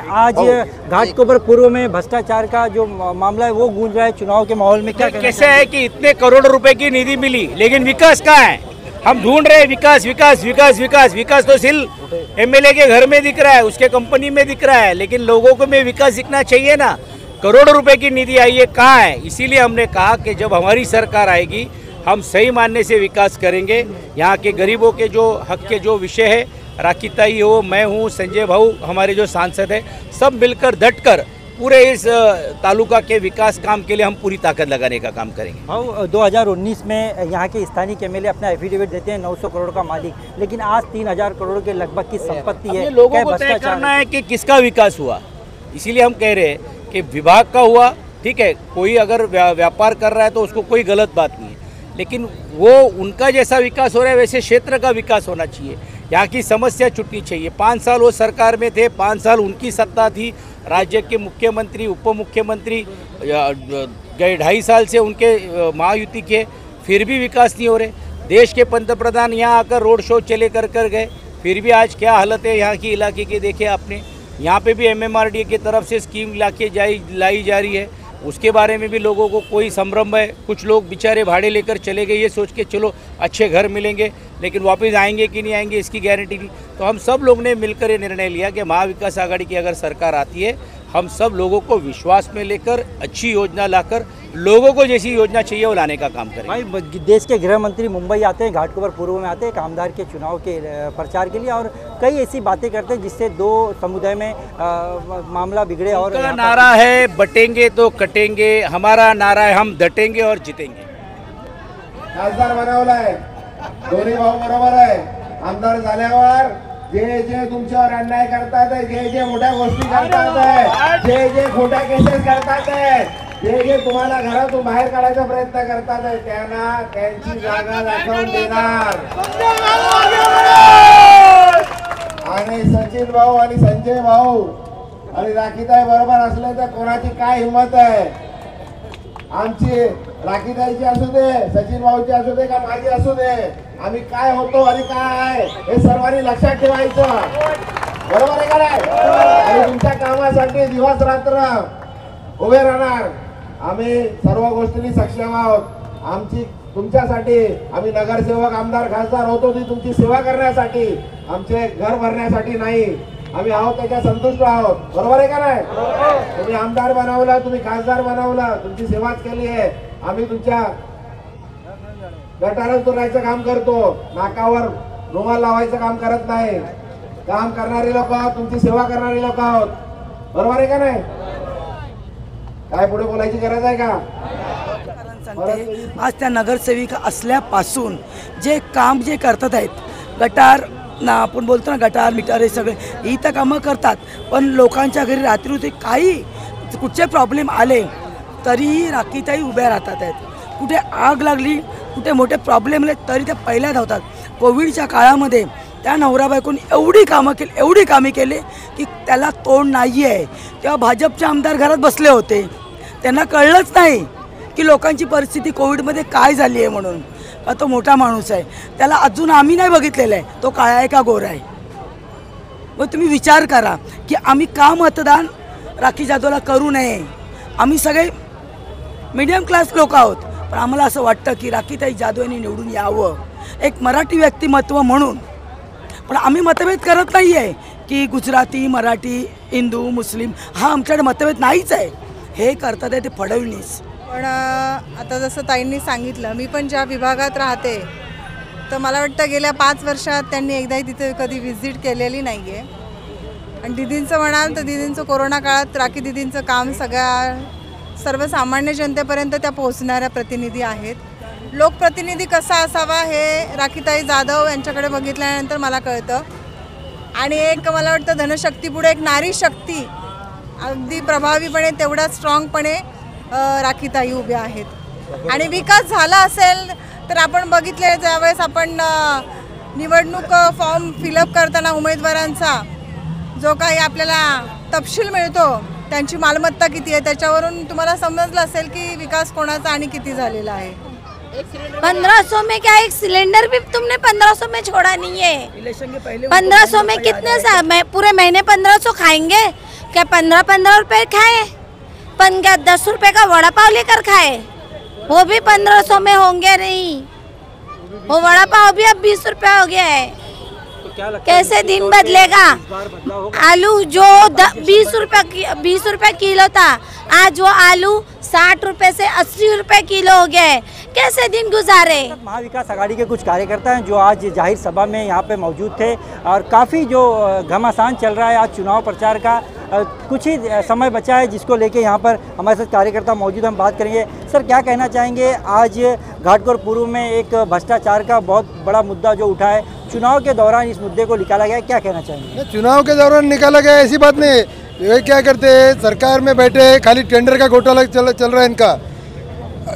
आज घाटकोपर पूर्व में भ्रष्टाचार का जो मामला है वो गूंज रहा है चुनाव के माहौल में, क्या कैसे है कि इतने करोड़ रुपए की निधि मिली लेकिन विकास कहाँ है? हम ढूंढ रहे हैं विकास विकास विकास विकास। विकास तो सिर्फ एमएलए के घर में दिख रहा है, उसके कंपनी में दिख रहा है, लेकिन लोगों को में विकास दिखना चाहिए ना। करोड़ों रुपए की निधि आई है, कहाँ है? इसीलिए हमने कहा कि जब हमारी सरकार आएगी हम सही मानने से विकास करेंगे। यहाँ के गरीबों के जो हक के जो विषय है, राखी ताई हो, मैं हूँ, संजय भाऊ हमारे जो सांसद हैं, सब मिलकर डटकर पूरे इस तालुका के विकास काम के लिए हम पूरी ताकत लगाने का काम करेंगे। भाऊ 2019 में यहाँ के स्थानीय एमएलए अपना एफिडेविट देते हैं 900 करोड़ का मालिक, लेकिन आज 3000 करोड़ के लगभग की संपत्ति है। लोगों को तय करना है कि किसका विकास हुआ। इसीलिए हम कह रहे हैं कि विभाग का हुआ, ठीक है, कोई अगर व्यापार कर रहा है तो उसको कोई गलत बात नहीं है, लेकिन वो उनका जैसा विकास हो रहा है वैसे क्षेत्र का विकास होना चाहिए। यहाँ की समस्या छुटनी चाहिए। 5 साल वो सरकार में थे, 5 साल उनकी सत्ता थी, राज्य के मुख्यमंत्री उप मुख्यमंत्री गए 2.5 साल से उनके महायुति के, फिर भी विकास नहीं हो रहे। देश के पंतप्रधान यहाँ आकर रोड शो चले कर गए, फिर भी आज क्या हालत है यहाँ की इलाके की देखिए आपने। यहाँ पे भी MMRDA की तरफ से स्कीम लाई जा रही है, उसके बारे में भी लोगों को कोई संभ्रम है। कुछ लोग बेचारे भाड़े लेकर चले गए ये सोच के चलो अच्छे घर मिलेंगे, लेकिन वापस आएंगे कि नहीं आएंगे इसकी गारंटी नहीं। तो हम सब लोग ने मिलकर ये निर्णय लिया कि महाविकास आघाड़ी की अगर सरकार आती है, हम सब लोगों को विश्वास में लेकर अच्छी योजना लाकर लोगों को जैसी योजना चाहिए वो लाने का काम करेंगे। भाई देश के गृह मंत्री मुंबई आते हैं, घाटकोपर पूर्व में आते हैं कामदार के चुनाव के प्रचार के लिए, और कई ऐसी बातें करते हैं जिससे दो समुदाय में मामला बिगड़े। और उनका नारा है बटेंगे तो कटेंगे, हमारा नारा है हम डटेंगे और जीतेंगे। खासदार बनवलाय, दोन्ही भाऊ बरोबर आहे। आमदार झाल्यावर जे तुमच्यावर अन्याय करतात, जे मोठ्या गोष्टी करतात, जे खोट्या केसेस करतात, जे तुम्हाला घरातून बाहेर काढायचा प्रयत्न करतात, त्यांना त्यांची जागा दाखवून देणार। आणि सचिन भाऊ आणि संजय भाऊ आणि राखीताई बरोबर असले तर कोणाची काय हिंमत आहे? आमची राखीताईची असू दे, सचिन भाऊची असू दे का माझी असू दे, आम्ही काय होतो आणि काय आहे हे सर्वांनी लक्षात ठेवायचं, बरोबर आहे का नाही? आणि तुमच्या कामासाठी दिवस रात्र उभे राहणार। आम्ही सर्व गोष्टींनी सक्षम आहोत। आमची तुमच्यासाठी आम्ही नगरसेवक आमदार खासदार होतो ती तुमची सेवा करण्यासाठी, आमचे घर भरण्यासाठी नाही। आम्ही आहोत त्याच्या संतुष्ट आहोत, बरोबर आहे का नाही? तुम्ही आमदार बनवला, तुम्ही खासदार बनवला, तुमची सेवाच केली आहे। आम्ही तुमच्या गटारात उतरायचं काम करतो, नाकावर रुमाल लावायचं काम करत नाही। काम करणारी लोक आहोत, तुमची सेवा करणारी लोक आहोत, बरोबर आहे का नाही? काय पुढे बोलायची गरज आहे का? आज त्या नगरसेविका असल्यापासून जे काम जे करतात आहेत, गटार ना आपण बोलतो ना गटार मीटर हे सगळे ही तर कामं करतात, पण लोकांच्या घरी रात्री होते काही कुठचे प्रॉब्लेम आले तरीही राखीताई उभ्या राहतात आहेत। कुठे आग लागली, कुठे मोठे प्रॉब्लेम आले तरी त्या पहिल्या धावतात। कोविडच्या काळामध्ये त्या नवरा बायकोनी एवढी कामे केली की त्याला तोड नाही आहे। तेव्हा भाजपचे आमदार घरात बसले होते, त्यांना कळलंच नाही की लोकांची परिस्थिती कोविडमध्ये काय झाली आहे म्हणून। का तो मोठा माणूस आहे, त्याला अजून आम्ही नाही बघितलेलं आहे तो काळा आहे का गोरा आहे। मग तुम्ही विचार करा की आम्ही का मतदान राखी जाधवला करू नये। आम्ही सगळे मीडियम क्लास लोक आहोत, पण आम्हाला असं वाटतं की राखीताई जाधव यांनी निवडून यावं एक मराठी व्यक्तिमत्व म्हणून। पण आम्ही मतभेद करत नाही आहे की गुजराती मराठी हिंदू मुस्लिम, हा आमच्याकडे मतभेद नाहीच आहे। हे करतात आहे ते फडणवीस। पण आता जसं ताईंनी सांगितलं, मी पण ज्या विभागात राहते तर मला वाटतं गेल्या 5 वर्षात त्यांनी एकदाही तिथे कधी व्हिजिट केलेली नाही आहे। आणि दीदींचं म्हणाल तर दीदींचं कोरोना काळात राखी दीदींचं काम सर्वसामान्य जनतेपर्यंत त्या पोहोचणाऱ्या प्रतिनिधी आहेत। लोकप्रतिनिधी कसा असावा हे राखीताई जाधव यांच्याकडे बघितल्यानंतर मला कळतं। आणि एक मला वाटतं धनशक्तीपुढे एक नारी शक्ती अगदी प्रभावीपणे तेवढा स्ट्रॉंगपणे राखीताई उभ्या आहेत। आणि विकास झाला असेल तर आपण बघितले ज्यावेळेस आपण निवडणूक फॉर्म फिलअप करताना उमेदवारांचा जो काही आपल्याला तपशील मिळतो, त्यांची मालमत्ता किती आहे त्याच्यावरून तुम्हाला समजलं असेल की विकास कोणाचा आणि किती झालेला आहे। 1500 में क्या, एक सिलेंडर भी तुमने 1500 में छोड़ा नहीं है। इलेक्शन के पहले 1500 में कितने पूरे महीने 1500 खाएंगे क्या? 15-15 रुपए खाए, क्या 10 रुपए का वड़ा पाव लेकर खाए, वो भी 1500 में होंगे नहीं। वो वड़ा पाव भी अब 20 रुपए हो गया है। तो क्या लगता है कैसे दिन बदलेगा? आलू जो 20 रुपए किलो था, आज वो आलू 60 रुपए से 80 रुपए किलो हो गया है। कैसे दिन गुजारे? महाविकास आघाड़ी के कुछ कार्यकर्ता हैं जो आज जाहिर सभा में यहाँ पे मौजूद थे और काफ़ी जो घमासान चल रहा है आज चुनाव प्रचार का, कुछ ही समय बचा है जिसको लेके यहाँ पर हमारे साथ कार्यकर्ता मौजूद, हम बात करेंगे। सर, क्या कहना चाहेंगे? आज घाटकोपर पूर्व में एक भ्रष्टाचार का बहुत बड़ा मुद्दा जो उठा है, चुनाव के दौरान इस मुद्दे को निकाला गया है, क्या कहना चाहेंगे? चुनाव के दौरान निकाला गया ऐसी बात नहीं। ये क्या करते हैं, सरकार में बैठे खाली टेंडर का घोटाला चल रहा है इनका।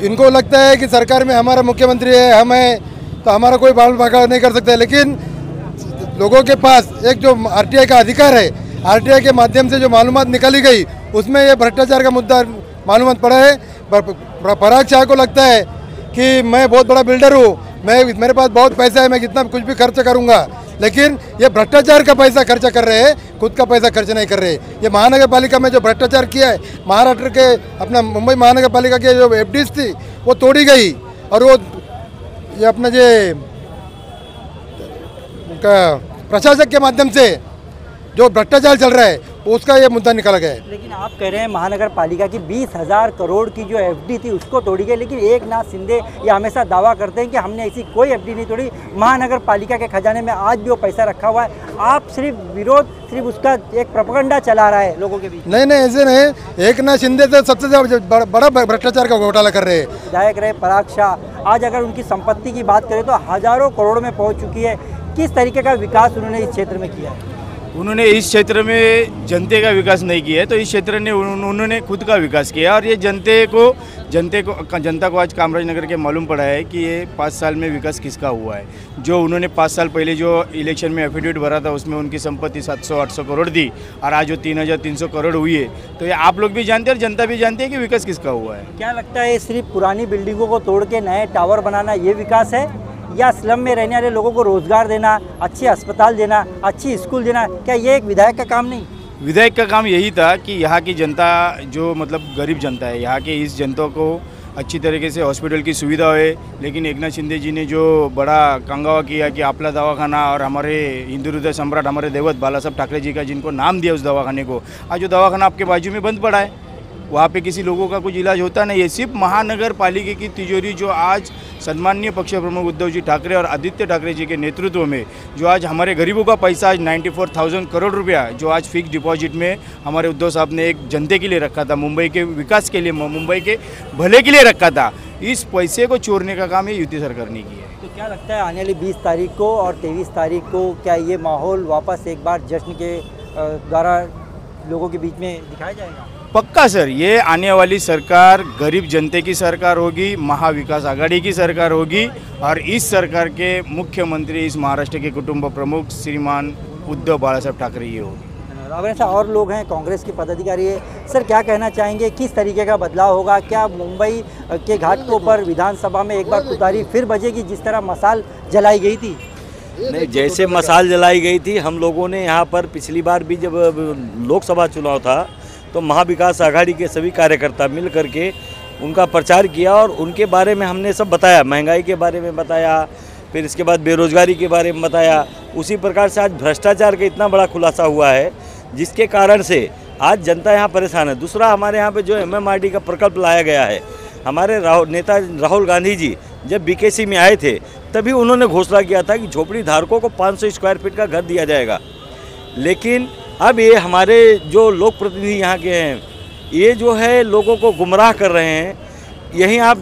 इनको लगता है कि सरकार में हमारा मुख्यमंत्री है, हम हैं, तो हमारा कोई बाल भागा नहीं कर सकता है। लेकिन लोगों के पास एक जो आरटीआई का अधिकार है, आरटीआई के माध्यम से जो मालूमात निकाली गई उसमें ये भ्रष्टाचार का मुद्दा मालूमात पड़ा है। पराग शाह को लगता है कि मैं बहुत बड़ा बिल्डर हूँ, मेरे पास बहुत पैसा है, मैं कितना कुछ भी खर्च करूँगा। लेकिन ये भ्रष्टाचार का पैसा खर्चा कर रहे हैं, खुद का पैसा खर्च नहीं कर रहे। ये महानगर पालिका में जो भ्रष्टाचार किया है, महाराष्ट्र के अपना मुंबई महानगर पालिका के जो एफडीज थी वो तोड़ी गई, और वो ये अपना जो प्रशासक के माध्यम से जो भ्रष्टाचार चल रहा है उसका ये मुद्दा निकाला गया है। लेकिन आप कह रहे हैं महानगर पालिका की 20,000 करोड़ की जो एफडी थी उसको तोड़ी गई, लेकिन एकनाथ शिंदे ये हमेशा दावा करते हैं कि हमने ऐसी कोई एफडी नहीं तोड़ी, महानगर पालिका के खजाने में आज भी वो पैसा रखा हुआ है। आप सिर्फ उसका एक प्रोपेगेंडा चला रहा है लोगों के बीच। नहीं, ऐसे नहीं। एकनाथ शिंदे तो सबसे बड़ा भ्रष्टाचार का घोटाला कर रहे हैं। विधायक रहे पराग शाह, आज अगर उनकी संपत्ति की बात करें तो हजारों करोड़ में पहुँच चुकी है। किस तरीके का विकास उन्होंने इस क्षेत्र में किया है? उन्होंने इस क्षेत्र में जनते का विकास नहीं किया है, तो इस क्षेत्र ने उन्होंने खुद का विकास किया। और ये जनता को आज कामराज नगर के मालूम पड़ा है कि ये 5 साल में विकास किसका हुआ है। जो उन्होंने 5 साल पहले जो इलेक्शन में एफिडेविट भरा था उसमें उनकी संपत्ति 700-800 करोड़ थी, और आज जो 3,300 करोड़ हुई है, तो ये आप लोग भी जानते हैं और जनता भी जानती है कि विकास किसका हुआ है। क्या लगता है सिर्फ पुरानी बिल्डिंगों को तोड़ के नए टावर बनाना ये विकास है, या स्लम में रहने वाले लोगों को रोजगार देना, अच्छे अस्पताल देना, अच्छी स्कूल देना, क्या ये एक विधायक का काम नहीं? विधायक का काम यही था कि यहाँ की जनता जो मतलब गरीब जनता है, यहाँ के इस जनता को अच्छी तरीके से हॉस्पिटल की सुविधा हो। लेकिन एकनाथ शिंदे जी ने जो बड़ा कंगावा किया कि आपला दवाखाना और हमारे हिंदू हृदय सम्राट हमारे देवत बाला साहब ठाकरे जी का जिनको नाम दिया उस दवाखाने को, आज जो दवाखाना आपके बाजू में बंद पड़ा है, वहाँ पे किसी लोगों का कुछ इलाज होता नहीं है। सिर्फ महानगर पालिका की तिजोरी जो आज सम्माननीय पक्ष प्रमुख उद्धव जी ठाकरे और आदित्य ठाकरे जी के नेतृत्व में जो आज हमारे गरीबों का पैसा आज 94,000 करोड़ रुपया जो आज फिक्स डिपॉजिट में हमारे उद्धव साहब ने एक जनते के लिए रखा था, मुंबई के विकास के लिए, मुंबई के भले के लिए रखा था, इस पैसे को चोरने का काम ये युति सरकार ने किया है। तो क्या लगता है आने वाली 20 तारीख को और 23 तारीख को क्या ये माहौल वापस एक बार जश्न के द्वारा लोगों के बीच में दिखाया जाएगा? पक्का सर, ये आने वाली सरकार गरीब जनते की सरकार होगी, महाविकास आघाड़ी की सरकार होगी, और इस सरकार के मुख्यमंत्री इस महाराष्ट्र के कुटुंब प्रमुख श्रीमान उद्धव बाला साहब ठाकरे ये होगी। अब ऐसा और लोग हैं, कांग्रेस के पदाधिकारी है। सर, क्या कहना चाहेंगे, किस तरीके का बदलाव होगा? क्या मुंबई के घाटकोपर विधानसभा में एक बार तुतारी फिर बजेगी जिस तरह मशाल जलाई गई थी? नहीं, जैसे मशाल जलाई गई थी, हम लोगों ने यहाँ पर पिछली बार भी जब लोकसभा चुनाव था तो महाविकास आघाड़ी के सभी कार्यकर्ता मिल करके उनका प्रचार किया और उनके बारे में हमने सब बताया, महंगाई के बारे में बताया, फिर इसके बाद बेरोजगारी के बारे में बताया। उसी प्रकार से आज भ्रष्टाचार का इतना बड़ा खुलासा हुआ है जिसके कारण से आज जनता यहाँ परेशान है। दूसरा, हमारे यहाँ पे जो MMRD का प्रकल्प लाया गया है, हमारे नेता राहुल गांधी जी जब BKC में आए थे तभी उन्होंने घोषणा किया था कि झोपड़ी धारकों को 500 स्क्वायर फीट का घर दिया जाएगा। लेकिन अब ये हमारे जो लोक प्रतिनिधि यहाँ के हैं, ये जो है लोगों को गुमराह कर रहे हैं। यहीं आप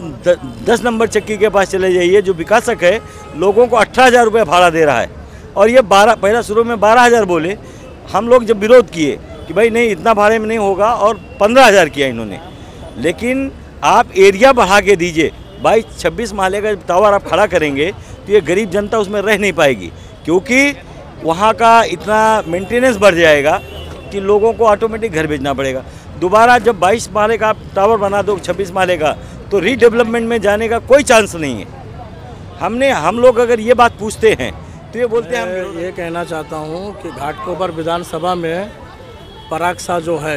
10 नंबर चक्की के पास चले जाइए, जो विकासक है लोगों को 18,000 रुपये भाड़ा दे रहा है, और ये पहला शुरू में 12,000 बोले। हम लोग जब विरोध किए कि भाई नहीं, इतना भाड़े में नहीं होगा, और 15,000 किया इन्होंने। लेकिन आप एरिया बढ़ा के दीजिए, 22-26 माले का टावर आप खड़ा करेंगे तो ये गरीब जनता उसमें रह नहीं पाएगी, क्योंकि वहाँ का इतना मेंटेनेंस बढ़ जाएगा कि लोगों को ऑटोमेटिक घर भेजना पड़ेगा। दोबारा जब 22 माले का आप टावर बना दो 26 माले का, तो तो रीडेवलपमेंट में जाने का कोई चांस नहीं है। हम लोग अगर ये बात पूछते हैं तो ये बोलते हैं मैं ये कहना चाहता हूँ कि घाटकोपर विधानसभा में पराग शाह जो है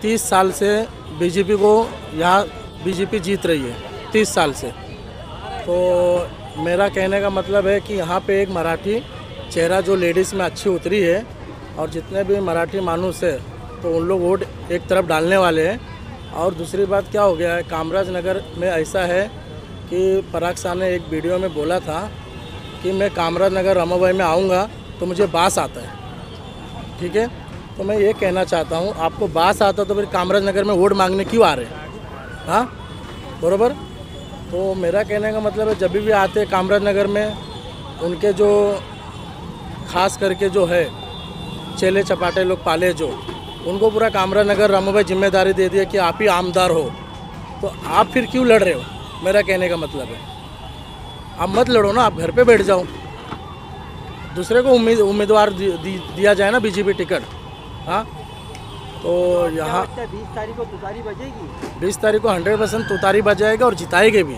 30 साल से बीजेपी को यहाँ बीजेपी जीत रही है 30 साल से। तो मेरा कहने का मतलब है कि यहाँ पे एक मराठी चेहरा जो लेडीज़ में अच्छी उतरी है और जितने भी मराठी मानुस है तो उन लोग वोट एक तरफ डालने वाले हैं। और दूसरी बात क्या हो गया है, कामराज नगर में ऐसा है कि पराग शाह ने एक वीडियो में बोला था कि मैं कामराज नगर रमाबाई में आऊँगा तो मुझे बास आता है, ठीक है। तो मैं ये कहना चाहता हूँ, आपको बास आता तो फिर कामराज नगर में वोट मांगने क्यों आ रहे हैं? हाँ, बरोबर। तो मेरा कहने का मतलब है जब भी आते कामराज नगर में उनके जो खास करके जो है चेले चपाटे लोग पाले जो, उनको पूरा कामराज नगर रमाबाई जिम्मेदारी दे दिया कि आप ही आमदार हो, तो आप फिर क्यों लड़ रहे हो? मेरा कहने का मतलब है आप मत लड़ो ना, आप घर पे बैठ जाओ, दूसरे को उम्मीदवार दिया जाए ना बीजेपी टिकट। हाँ, तो यहाँ 20 तारीख को तुतारी बजेगी, 20 तारीख को 100% तुतारी बजाएगा और जिताएंगे भी।